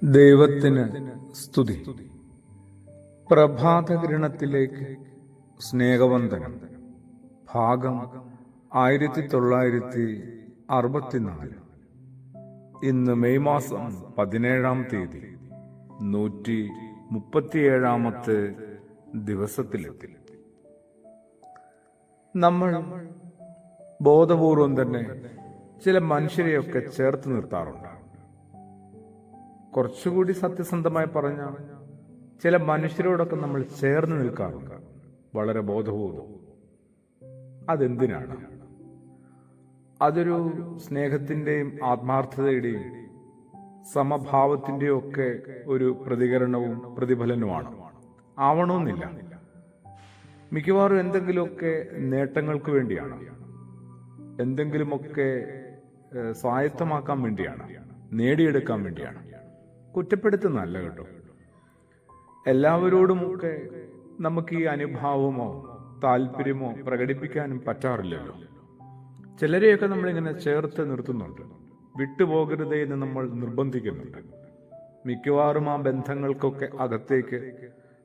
ദൈവത്തിന് സ്തുതി. പ്രഭാതകിരണത്തിലേക്ക് സ്നേഹവന്ദനം. ഭാഗം 1964. ഇന്ന് മെയ് മാസം 17-ാം തീയതി 137-ാമത്തെ ദിവസത്തിലെത്തി. നമ്മൾ ബോധപൂർവം തന്നെ ചില മനുഷ്യരെയൊക്കെ ചേർത്ത് നിർത്താറുണ്ട്. കുറച്ചുകൂടി സത്യസന്ധമായി പറഞ്ഞാൽ ചില മനുഷ്യരോടൊക്കെ നമ്മൾ ചേർന്ന് നിൽക്കാറുണ്ട്, വളരെ ബോധപൂർവം. അതെന്തിനാണ്? അതൊരു സ്നേഹത്തിന്റെയും ആത്മാർത്ഥതയുടെയും സമഭാവത്തിന്റെയും ഒക്കെ ഒരു പ്രതികരണവും പ്രതിഫലനവുമാണ്. ആവണമെന്നില്ല. മിക്കവാറും എന്തെങ്കിലുമൊക്കെ നേട്ടങ്ങൾക്ക് വേണ്ടിയാണ്, എന്തെങ്കിലുമൊക്കെ സ്വായത്തമാക്കാൻ വേണ്ടിയാണ്, നേടിയെടുക്കാൻ വേണ്ടിയാണ്. കുറ്റപ്പെടുത്തുന്നല്ല കേട്ടോ. എല്ലാവരോടുമൊക്കെ നമുക്ക് ഈ അനുഭാവമോ താല്പര്യമോ പ്രകടിപ്പിക്കാനും പറ്റാറില്ലല്ലോ. ചിലരെയൊക്കെ നമ്മളിങ്ങനെ ചേർത്ത് നിർത്തുന്നുണ്ട്, വിട്ടുപോകരുതേ എന്ന് നമ്മൾ നിർബന്ധിക്കുന്നുണ്ട്. മിക്കവാറും ആ ബന്ധങ്ങൾക്കൊക്കെ അകത്തേക്ക്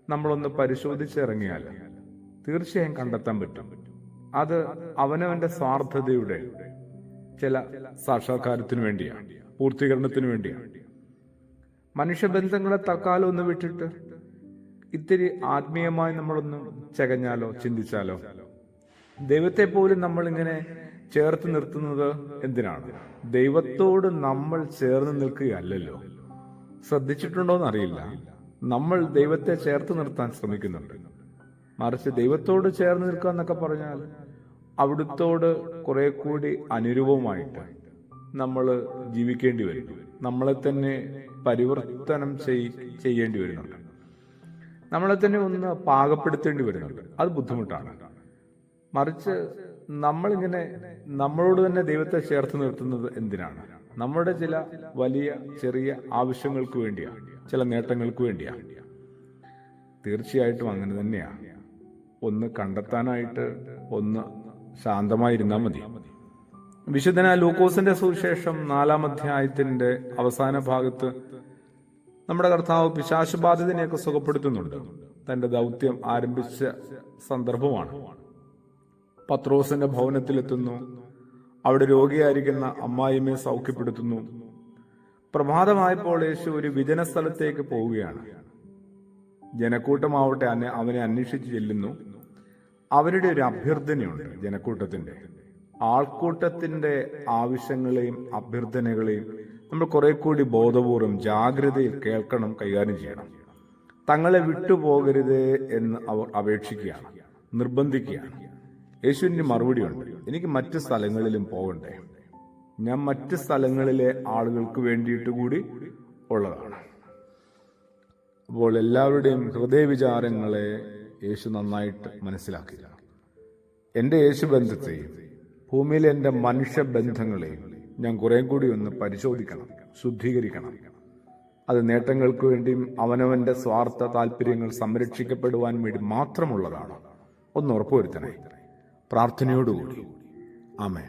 നമ്മളൊന്ന് പരിശോധിച്ചിറങ്ങിയാൽ തീർച്ചയായും കണ്ടെത്താൻ പറ്റും. അത് അവനവന്റെ സ്വാർത്ഥതയുടെ ചില സാക്ഷാത്കാരത്തിന് വേണ്ടിയാണ്, പൂർത്തീകരണത്തിന് വേണ്ടിയാണ്. മനുഷ്യബന്ധങ്ങളെ തൽക്കാലം ഒന്ന് വിട്ടിട്ട് ഇത്തിരി ആത്മീയമായി നമ്മളൊന്ന് ചകഞ്ഞാലോ, ചിന്തിച്ചാലോ. ദൈവത്തെ പോലും നമ്മളിങ്ങനെ ചേർത്ത് നിർത്തുന്നത് എന്തിനാണ്? ദൈവത്തോട് നമ്മൾ ചേർന്ന് നിൽക്കുകയല്ലല്ലോ. ശ്രദ്ധിച്ചിട്ടുണ്ടോന്ന് അറിയില്ല. നമ്മൾ ദൈവത്തെ ചേർത്ത് നിർത്താൻ ശ്രമിക്കുന്നുണ്ട്. മറിച്ച് ദൈവത്തോട് ചേർന്ന് നിൽക്കുക എന്നൊക്കെ പറഞ്ഞാൽ അവിടുത്തോട് കുറെ കൂടി അനുരൂപമായിട്ട് നമ്മൾ ജീവിക്കേണ്ടി വരും. നമ്മളെ തന്നെ പരിവർത്തനം ചെയ്യേണ്ടി വരുന്നുണ്ട്. നമ്മളെ തന്നെ ഒന്ന് പാകപ്പെടുത്തേണ്ടി വരുന്നുണ്ട്. അത് ബുദ്ധിമുട്ടാണ്. മറിച്ച് നമ്മളിങ്ങനെ നമ്മളോട് തന്നെ ദൈവത്തെ ചേർത്ത് നിർത്തുന്നത് എന്തിനാണ്? നമ്മുടെ ചില വലിയ ചെറിയ ആവശ്യങ്ങൾക്ക് വേണ്ടിയാണ്, ചില നേട്ടങ്ങൾക്ക് വേണ്ടിയാണ്. തീർച്ചയായിട്ടും അങ്ങനെ തന്നെയാണ്. ഒന്ന് കണ്ടെത്താനായിട്ട് ഒന്ന് ശാന്തമായിരുന്നാൽ മതി. വിശുദ്ധനായ ലൂക്കോസിന്റെ സുവിശേഷം 4-ാം അധ്യായത്തിന്റെ അവസാന ഭാഗത്ത് നമ്മുടെ കർത്താവ് പിശാചബാധിതനെയൊക്കെ സുഖപ്പെടുത്തുന്നുണ്ട്. തന്റെ ദൗത്യം ആരംഭിച്ച സന്ദർഭമാണ്. പത്രോസിന്റെ ഭവനത്തിലെത്തുന്നു. അവിടെ രോഗിയായിരിക്കുന്ന അമ്മായിമ്മയെ സൗഖ്യപ്പെടുത്തുന്നു. പ്രഭാതമായപ്പോൾ യേശു ഒരു വിജന സ്ഥലത്തേക്ക് പോവുകയാണ്. ജനക്കൂട്ടമാവട്ടെ അവനെ അന്വേഷിച്ച് ചെല്ലുന്നു. അവരുടെ ഒരു അഭ്യർത്ഥനയുണ്ട്. ജനക്കൂട്ടത്തിന്റെ, ആൾക്കൂട്ടത്തിന്റെ ആവശ്യങ്ങളെയും അഭ്യർത്ഥനകളെയും നമ്മൾ കുറെ കൂടി ബോധപൂർവം ജാഗ്രതയിൽ കേൾക്കണം, കൈകാര്യം ചെയ്യണം. തങ്ങളെ വിട്ടുപോകരുത് എന്ന് അവർ അപേക്ഷിക്കുകയാണ്, നിർബന്ധിക്കുകയാണ്. യേശുവിന്റെ മറുപടിയുണ്ട്, എനിക്ക് മറ്റ് സ്ഥലങ്ങളിലും പോകണ്ടേ, ഞാൻ മറ്റ് സ്ഥലങ്ങളിലെ ആളുകൾക്ക് വേണ്ടിയിട്ട് കൂടി ഉള്ളതാണ്. അപ്പോൾ എല്ലാവരുടെയും ഹൃദയവിചാരങ്ങളെ യേശു നന്നായിട്ട് മനസ്സിലാക്കുക. എൻ്റെ യേശു ബന്ധത്തെയും ഭൂമിയിലെ എൻ്റെ മനുഷ്യബന്ധങ്ങളെയും ഞാൻ കുറെ കൂടി ഒന്ന് പരിശോധിക്കണം, ശുദ്ധീകരിക്കണം. അത് നേട്ടങ്ങൾക്ക് വേണ്ടിയും അവനവന്റെ സ്വാർത്ഥ താല്പര്യങ്ങൾ സംരക്ഷിക്കപ്പെടുവാൻ വേണ്ടി മാത്രമുള്ളതാണ്. ഒന്ന് ഉറപ്പുവരുത്തണേ. പ്രാർത്ഥനയോടുകൂടി. ആമേൻ.